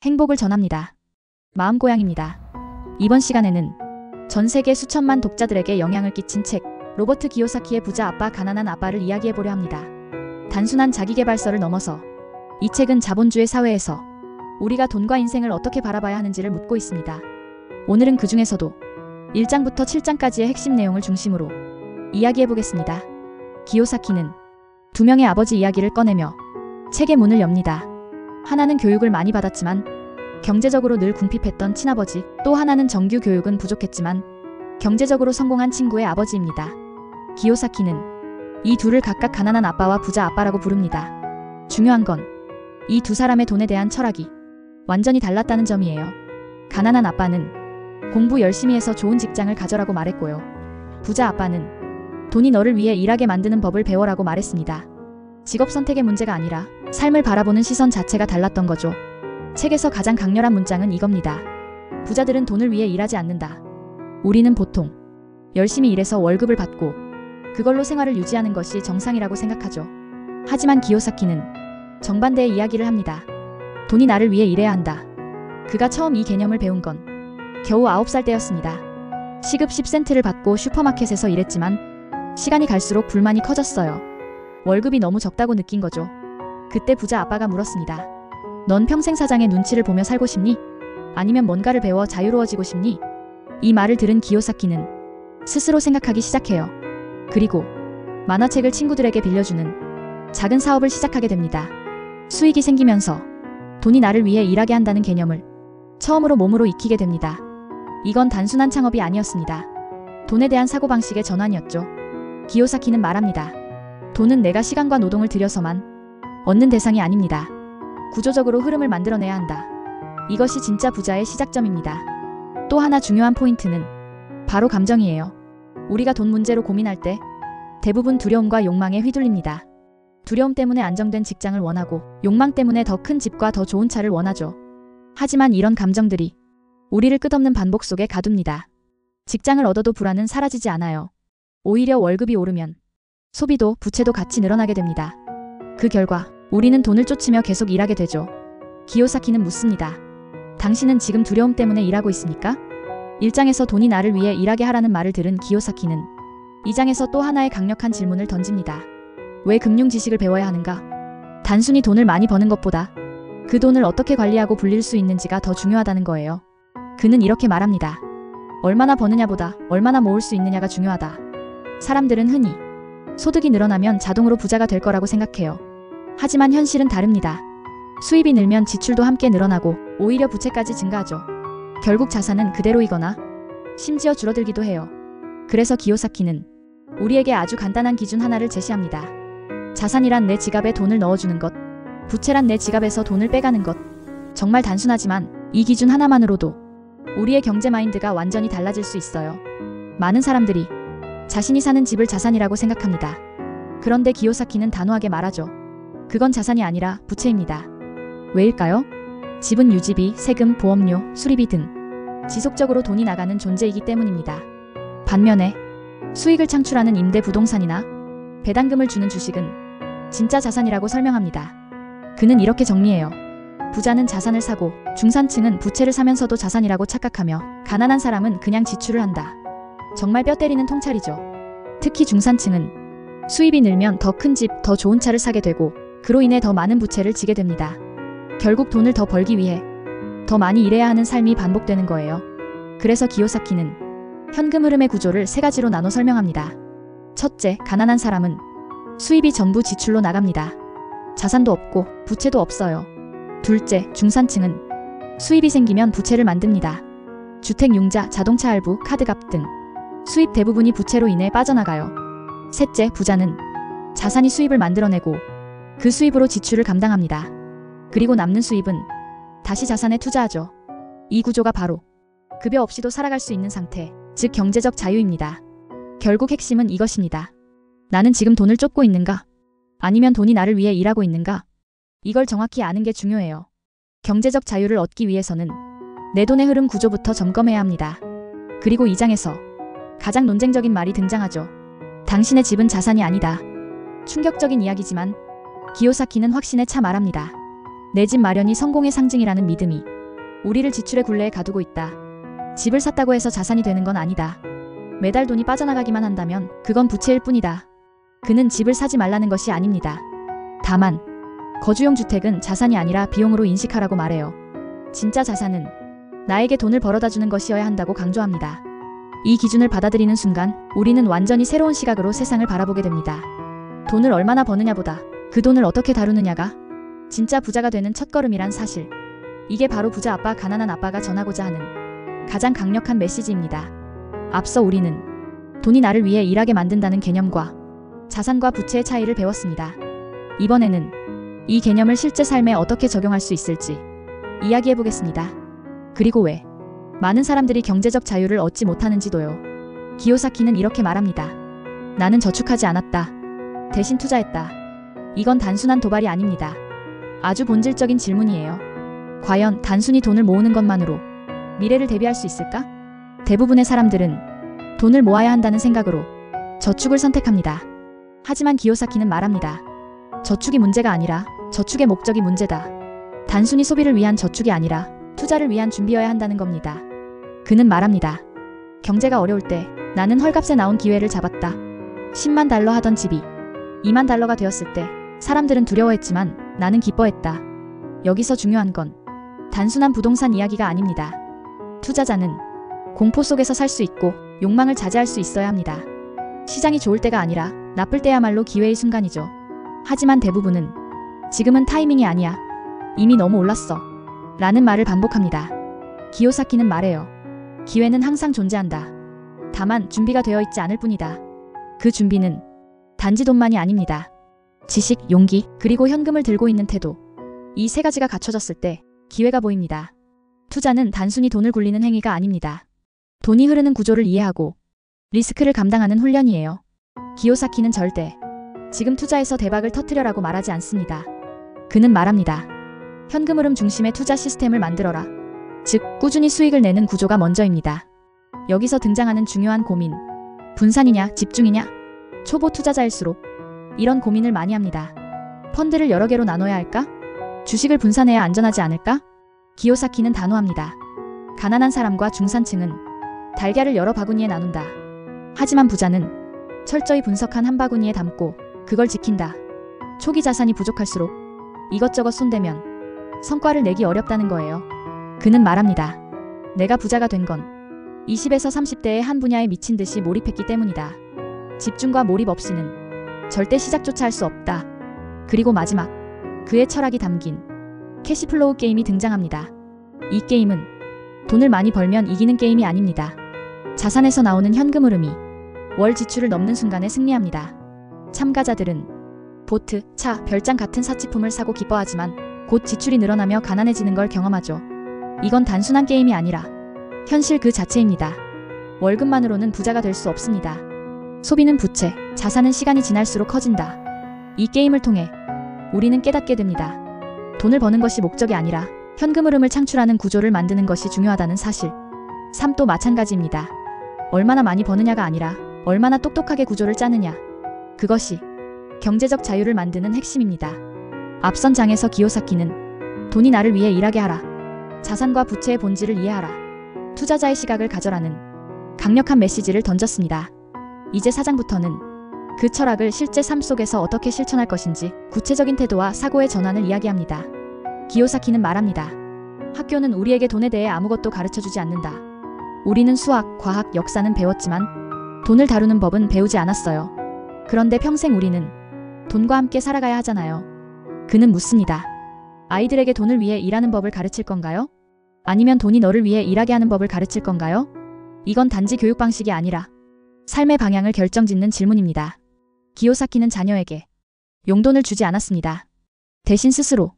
행복을 전합니다. 마음고양입니다. 이번 시간에는 전 세계 수천만 독자들에게 영향을 끼친 책 로버트 기요사키의 부자 아빠 가난한 아빠를 이야기해보려 합니다. 단순한 자기계발서를 넘어서 이 책은 자본주의 사회에서 우리가 돈과 인생을 어떻게 바라봐야 하는지를 묻고 있습니다. 오늘은 그 중에서도 1장부터 7장까지의 핵심 내용을 중심으로 이야기해보겠습니다. 기요사키는 두 명의 아버지 이야기를 꺼내며 책의 문을 엽니다. 하나는 교육을 많이 받았지만 경제적으로 늘 궁핍했던 친아버지, 또 하나는 정규 교육은 부족했지만 경제적으로 성공한 친구의 아버지입니다. 기요사키는 이 둘을 각각 가난한 아빠와 부자 아빠라고 부릅니다. 중요한 건 이 두 사람의 돈에 대한 철학이 완전히 달랐다는 점이에요. 가난한 아빠는 공부 열심히 해서 좋은 직장을 가져라고 말했고요. 부자 아빠는 돈이 너를 위해 일하게 만드는 법을 배워라고 말했습니다. 직업 선택의 문제가 아니라 삶을 바라보는 시선 자체가 달랐던 거죠. 책에서 가장 강렬한 문장은 이겁니다. 부자들은 돈을 위해 일하지 않는다. 우리는 보통 열심히 일해서 월급을 받고 그걸로 생활을 유지하는 것이 정상이라고 생각하죠. 하지만 기요사키는 정반대의 이야기를 합니다. 돈이 나를 위해 일해야 한다. 그가 처음 이 개념을 배운 건 겨우 9살 때였습니다. 시급 10센트를 받고 슈퍼마켓에서 일했지만 시간이 갈수록 불만이 커졌어요. 월급이 너무 적다고 느낀 거죠. 그때 부자 아빠가 물었습니다. 넌 평생 사장의 눈치를 보며 살고 싶니? 아니면 뭔가를 배워 자유로워지고 싶니? 이 말을 들은 기요사키는 스스로 생각하기 시작해요. 그리고 만화책을 친구들에게 빌려주는 작은 사업을 시작하게 됩니다. 수익이 생기면서 돈이 나를 위해 일하게 한다는 개념을 처음으로 몸으로 익히게 됩니다. 이건 단순한 창업이 아니었습니다. 돈에 대한 사고방식의 전환이었죠. 기요사키는 말합니다. 돈은 내가 시간과 노동을 들여서만 얻는 대상이 아닙니다. 구조적으로 흐름을 만들어내야 한다. 이것이 진짜 부자의 시작점입니다. 또 하나 중요한 포인트는 바로 감정이에요. 우리가 돈 문제로 고민할 때 대부분 두려움과 욕망에 휘둘립니다. 두려움 때문에 안정된 직장을 원하고 욕망 때문에 더 큰 집과 더 좋은 차를 원하죠. 하지만 이런 감정들이 우리를 끝없는 반복 속에 가둡니다. 직장을 얻어도 불안은 사라지지 않아요. 오히려 월급이 오르면 소비도 부채도 같이 늘어나게 됩니다. 그 결과 우리는 돈을 쫓으며 계속 일하게 되죠. 기요사키는 묻습니다. 당신은 지금 두려움 때문에 일하고 있습니까? 1장에서 돈이 나를 위해 일하게 하라는 말을 들은 기요사키는 2장에서 또 하나의 강력한 질문을 던집니다. 왜 금융 지식을 배워야 하는가? 단순히 돈을 많이 버는 것보다 그 돈을 어떻게 관리하고 불릴 수 있는지가 더 중요하다는 거예요. 그는 이렇게 말합니다. 얼마나 버느냐보다 얼마나 모을 수 있느냐가 중요하다. 사람들은 흔히 소득이 늘어나면 자동으로 부자가 될 거라고 생각해요. 하지만 현실은 다릅니다. 수입이 늘면 지출도 함께 늘어나고 오히려 부채까지 증가하죠. 결국 자산은 그대로이거나 심지어 줄어들기도 해요. 그래서 기요사키는 우리에게 아주 간단한 기준 하나를 제시합니다. 자산이란 내 지갑에 돈을 넣어주는 것, 부채란 내 지갑에서 돈을 빼가는 것. 정말 단순하지만 이 기준 하나만으로도 우리의 경제 마인드가 완전히 달라질 수 있어요. 많은 사람들이 자신이 사는 집을 자산이라고 생각합니다. 그런데 기요사키는 단호하게 말하죠. 그건 자산이 아니라 부채입니다. 왜일까요? 집은 유지비, 세금, 보험료, 수리비 등 지속적으로 돈이 나가는 존재이기 때문입니다. 반면에 수익을 창출하는 임대 부동산이나 배당금을 주는 주식은 진짜 자산이라고 설명합니다. 그는 이렇게 정리해요. 부자는 자산을 사고 중산층은 부채를 사면서도 자산이라고 착각하며 가난한 사람은 그냥 지출을 한다. 정말 뼈 때리는 통찰이죠. 특히 중산층은 수입이 늘면 더 큰 집, 더 좋은 차를 사게 되고 그로 인해 더 많은 부채를 지게 됩니다. 결국 돈을 더 벌기 위해 더 많이 일해야 하는 삶이 반복되는 거예요. 그래서 기요사키는 현금 흐름의 구조를 세 가지로 나눠 설명합니다. 첫째, 가난한 사람은 수입이 전부 지출로 나갑니다. 자산도 없고 부채도 없어요. 둘째, 중산층은 수입이 생기면 부채를 만듭니다. 주택 융자, 자동차 할부, 카드값 등 수입 대부분이 부채로 인해 빠져나가요. 셋째, 부자는 자산이 수입을 만들어내고 그 수입으로 지출을 감당합니다. 그리고 남는 수입은 다시 자산에 투자하죠. 이 구조가 바로 급여 없이도 살아갈 수 있는 상태, 즉 경제적 자유입니다. 결국 핵심은 이것입니다. 나는 지금 돈을 쫓고 있는가? 아니면 돈이 나를 위해 일하고 있는가? 이걸 정확히 아는 게 중요해요. 경제적 자유를 얻기 위해서는 내 돈의 흐름 구조부터 점검해야 합니다. 그리고 2장에서 가장 논쟁적인 말이 등장하죠. 당신의 집은 자산이 아니다. 충격적인 이야기지만 기요사키는 확신에 차 말합니다. 내 집 마련이 성공의 상징이라는 믿음이 우리를 지출의 굴레에 가두고 있다. 집을 샀다고 해서 자산이 되는 건 아니다. 매달 돈이 빠져나가기만 한다면 그건 부채일 뿐이다. 그는 집을 사지 말라는 것이 아닙니다. 다만 거주용 주택은 자산이 아니라 비용으로 인식하라고 말해요. 진짜 자산은 나에게 돈을 벌어다 주는 것이어야 한다고 강조합니다. 이 기준을 받아들이는 순간 우리는 완전히 새로운 시각으로 세상을 바라보게 됩니다. 돈을 얼마나 버느냐보다 그 돈을 어떻게 다루느냐가 진짜 부자가 되는 첫걸음이란 사실. 이게 바로 부자 아빠 가난한 아빠가 전하고자 하는 가장 강력한 메시지입니다. 앞서 우리는 돈이 나를 위해 일하게 만든다는 개념과 자산과 부채의 차이를 배웠습니다. 이번에는 이 개념을 실제 삶에 어떻게 적용할 수 있을지 이야기해 보겠습니다. 그리고 왜 많은 사람들이 경제적 자유를 얻지 못하는지도요. 기요사키는 이렇게 말합니다. 나는 저축하지 않았다. 대신 투자했다. 이건 단순한 도발이 아닙니다. 아주 본질적인 질문이에요. 과연 단순히 돈을 모으는 것만으로 미래를 대비할 수 있을까? 대부분의 사람들은 돈을 모아야 한다는 생각으로 저축을 선택합니다. 하지만 기요사키는 말합니다. 저축이 문제가 아니라 저축의 목적이 문제다. 단순히 소비를 위한 저축이 아니라 투자를 위한 준비여야 한다는 겁니다. 그는 말합니다. 경제가 어려울 때 나는 헐값에 나온 기회를 잡았다. 10만 달러 하던 집이 2만 달러가 되었을 때 사람들은 두려워했지만 나는 기뻐했다. 여기서 중요한 건 단순한 부동산 이야기가 아닙니다. 투자자는 공포 속에서 살 수 있고 욕망을 자제할 수 있어야 합니다. 시장이 좋을 때가 아니라 나쁠 때야말로 기회의 순간이죠. 하지만 대부분은 지금은 타이밍이 아니야. 이미 너무 올랐어. 라는 말을 반복합니다. 기요사키는 말해요. 기회는 항상 존재한다. 다만 준비가 되어 있지 않을 뿐이다. 그 준비는 단지 돈만이 아닙니다. 지식, 용기, 그리고 현금을 들고 있는 태도. 이 세 가지가 갖춰졌을 때 기회가 보입니다. 투자는 단순히 돈을 굴리는 행위가 아닙니다. 돈이 흐르는 구조를 이해하고 리스크를 감당하는 훈련이에요. 기요사키는 절대 지금 투자해서 대박을 터뜨려라고 말하지 않습니다. 그는 말합니다. 현금 흐름 중심의 투자 시스템을 만들어라. 즉, 꾸준히 수익을 내는 구조가 먼저입니다. 여기서 등장하는 중요한 고민. 분산이냐, 집중이냐? 초보 투자자일수록 이런 고민을 많이 합니다. 펀드를 여러 개로 나눠야 할까? 주식을 분산해야 안전하지 않을까? 기요사키는 단호합니다. 가난한 사람과 중산층은 달걀을 여러 바구니에 나눈다. 하지만 부자는 철저히 분석한 한 바구니에 담고 그걸 지킨다. 초기 자산이 부족할수록 이것저것 손대면 성과를 내기 어렵다는 거예요. 그는 말합니다. 내가 부자가 된 건 20에서 30대의 한 분야에 미친 듯이 몰입했기 때문이다. 집중과 몰입 없이는 절대 시작조차 할 수 없다. 그리고 마지막, 그의 철학이 담긴 캐시플로우 게임이 등장합니다. 이 게임은 돈을 많이 벌면 이기는 게임이 아닙니다. 자산에서 나오는 현금 흐름이 월 지출을 넘는 순간에 승리합니다. 참가자들은 보트, 차, 별장 같은 사치품을 사고 기뻐하지만 곧 지출이 늘어나며 가난해지는 걸 경험하죠. 이건 단순한 게임이 아니라 현실 그 자체입니다. 월급만으로는 부자가 될 수 없습니다. 소비는 부채, 자산은 시간이 지날수록 커진다. 이 게임을 통해 우리는 깨닫게 됩니다. 돈을 버는 것이 목적이 아니라 현금 흐름을 창출하는 구조를 만드는 것이 중요하다는 사실. 삶도 마찬가지입니다. 얼마나 많이 버느냐가 아니라 얼마나 똑똑하게 구조를 짜느냐. 그것이 경제적 자유를 만드는 핵심입니다. 앞선 장에서 기요사키는 돈이 나를 위해 일하게 하라. 자산과 부채의 본질을 이해하라. 투자자의 시각을 가져라는 강력한 메시지를 던졌습니다. 이제 4장부터는 그 철학을 실제 삶 속에서 어떻게 실천할 것인지 구체적인 태도와 사고의 전환을 이야기합니다. 기요사키는 말합니다. 학교는 우리에게 돈에 대해 아무것도 가르쳐주지 않는다. 우리는 수학, 과학, 역사는 배웠지만 돈을 다루는 법은 배우지 않았어요. 그런데 평생 우리는 돈과 함께 살아가야 하잖아요. 그는 묻습니다. 아이들에게 돈을 위해 일하는 법을 가르칠 건가요? 아니면 돈이 너를 위해 일하게 하는 법을 가르칠 건가요? 이건 단지 교육 방식이 아니라 삶의 방향을 결정짓는 질문입니다. 기요사키는 자녀에게 용돈을 주지 않았습니다. 대신 스스로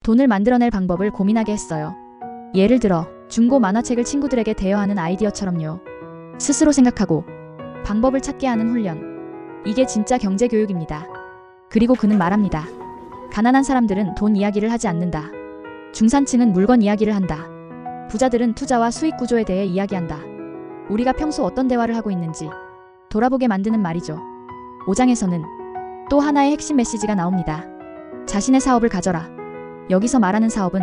돈을 만들어낼 방법을 고민하게 했어요. 예를 들어 중고 만화책을 친구들에게 대여하는 아이디어처럼요. 스스로 생각하고 방법을 찾게 하는 훈련. 이게 진짜 경제 교육입니다. 그리고 그는 말합니다. 가난한 사람들은 돈 이야기를 하지 않는다. 중산층은 물건 이야기를 한다. 부자들은 투자와 수익 구조에 대해 이야기한다. 우리가 평소 어떤 대화를 하고 있는지 돌아보게 만드는 말이죠. 5장에서는 또 하나의 핵심 메시지가 나옵니다. 자신의 사업을 가져라. 여기서 말하는 사업은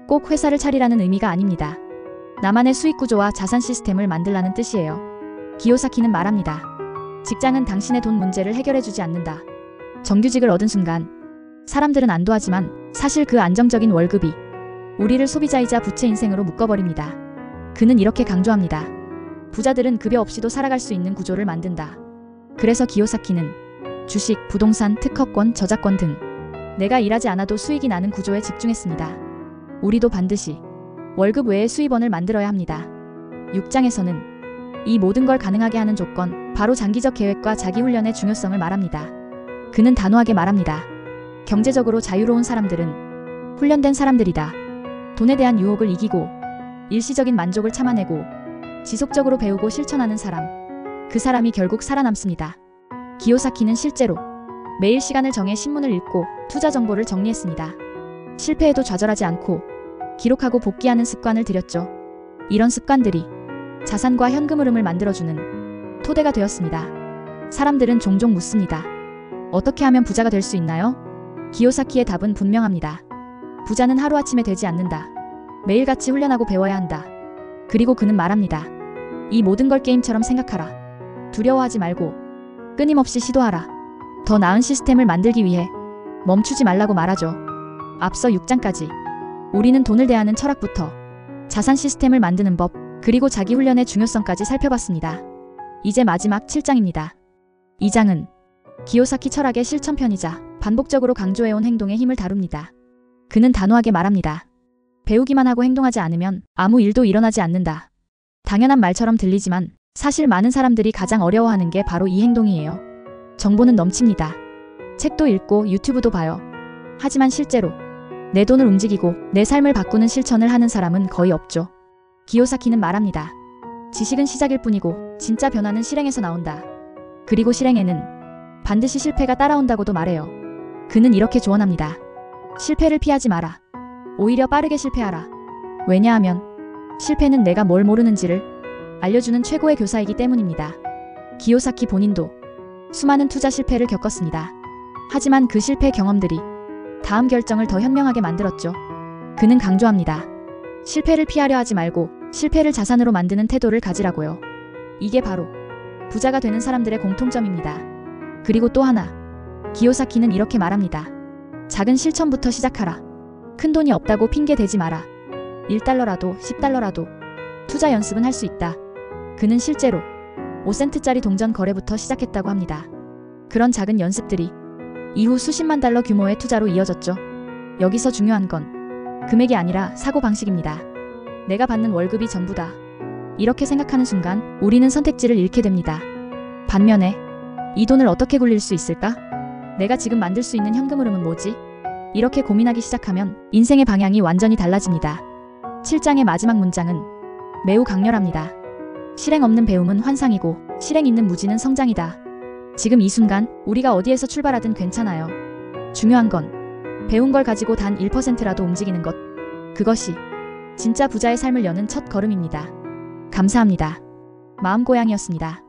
꼭 회사를 차리라는 의미가 아닙니다. 나만의 수익 구조와 자산 시스템을 만들라는 뜻이에요. 기요사키는 말합니다. 직장은 당신의 돈 문제를 해결해주지 않는다. 정규직을 얻은 순간 사람들은 안도하지만 사실 그 안정적인 월급이 우리를 소비자이자 부채 인생으로 묶어버립니다. 그는 이렇게 강조합니다. 부자들은 급여 없이도 살아갈 수 있는 구조를 만든다. 그래서 기요사키는 주식, 부동산, 특허권, 저작권 등 내가 일하지 않아도 수익이 나는 구조에 집중했습니다. 우리도 반드시 월급 외의 수입원을 만들어야 합니다. 6장에서는 이 모든 걸 가능하게 하는 조건, 바로 장기적 계획과 자기훈련의 중요성을 말합니다. 그는 단호하게 말합니다. 경제적으로 자유로운 사람들은 훈련된 사람들이다. 돈에 대한 유혹을 이기고 일시적인 만족을 참아내고 지속적으로 배우고 실천하는 사람, 그 사람이 결국 살아남습니다. 기요사키는 실제로 매일 시간을 정해 신문을 읽고 투자 정보를 정리했습니다. 실패해도 좌절하지 않고 기록하고 복귀하는 습관을 들였죠. 이런 습관들이 자산과 현금 흐름을 만들어주는 토대가 되었습니다. 사람들은 종종 묻습니다. 어떻게 하면 부자가 될 수 있나요? 기요사키의 답은 분명합니다. 부자는 하루아침에 되지 않는다. 매일같이 훈련하고 배워야 한다. 그리고 그는 말합니다. 이 모든 걸 게임처럼 생각하라. 두려워하지 말고 끊임없이 시도하라. 더 나은 시스템을 만들기 위해 멈추지 말라고 말하죠. 앞서 6장까지 우리는 돈을 대하는 철학부터 자산 시스템을 만드는 법, 그리고 자기훈련의 중요성까지 살펴봤습니다. 이제 마지막 7장입니다. 이 장은 기요사키 철학의 실천편이자 반복적으로 강조해온 행동의 힘을 다룹니다. 그는 단호하게 말합니다. 배우기만 하고 행동하지 않으면 아무 일도 일어나지 않는다. 당연한 말처럼 들리지만 사실 많은 사람들이 가장 어려워하는 게 바로 이 행동이에요. 정보는 넘칩니다. 책도 읽고 유튜브도 봐요. 하지만 실제로 내 돈을 움직이고 내 삶을 바꾸는 실천을 하는 사람은 거의 없죠. 기요사키는 말합니다. 지식은 시작일 뿐이고 진짜 변화는 실행에서 나온다. 그리고 실행에는 반드시 실패가 따라온다고도 말해요. 그는 이렇게 조언합니다. 실패를 피하지 마라. 오히려 빠르게 실패하라. 왜냐하면 실패는 내가 뭘 모르는지를 알려주는 최고의 교사이기 때문입니다. 기요사키 본인도 수많은 투자 실패를 겪었습니다. 하지만 그 실패 경험들이 다음 결정을 더 현명하게 만들었죠. 그는 강조합니다. 실패를 피하려 하지 말고 실패를 자산으로 만드는 태도를 가지라고요. 이게 바로 부자가 되는 사람들의 공통점입니다. 그리고 또 하나, 기요사키는 이렇게 말합니다. 작은 실천부터 시작하라. 큰 돈이 없다고 핑계 대지 마라. 1달러라도 10달러라도 투자 연습은 할 수 있다. 그는 실제로 5센트짜리 동전 거래부터 시작했다고 합니다. 그런 작은 연습들이 이후 수십만 달러 규모의 투자로 이어졌죠. 여기서 중요한 건 금액이 아니라 사고방식입니다. 내가 받는 월급이 전부다. 이렇게 생각하는 순간 우리는 선택지를 잃게 됩니다. 반면에 이 돈을 어떻게 굴릴 수 있을까? 내가 지금 만들 수 있는 현금 흐름은 뭐지? 이렇게 고민하기 시작하면 인생의 방향이 완전히 달라집니다. 7장의 마지막 문장은 매우 강렬합니다. 실행 없는 배움은 환상이고 실행 있는 무지는 성장이다. 지금 이 순간 우리가 어디에서 출발하든 괜찮아요. 중요한 건 배운 걸 가지고 단 1%라도 움직이는 것. 그것이 진짜 부자의 삶을 여는 첫 걸음입니다. 감사합니다. 마음고양이였습니다.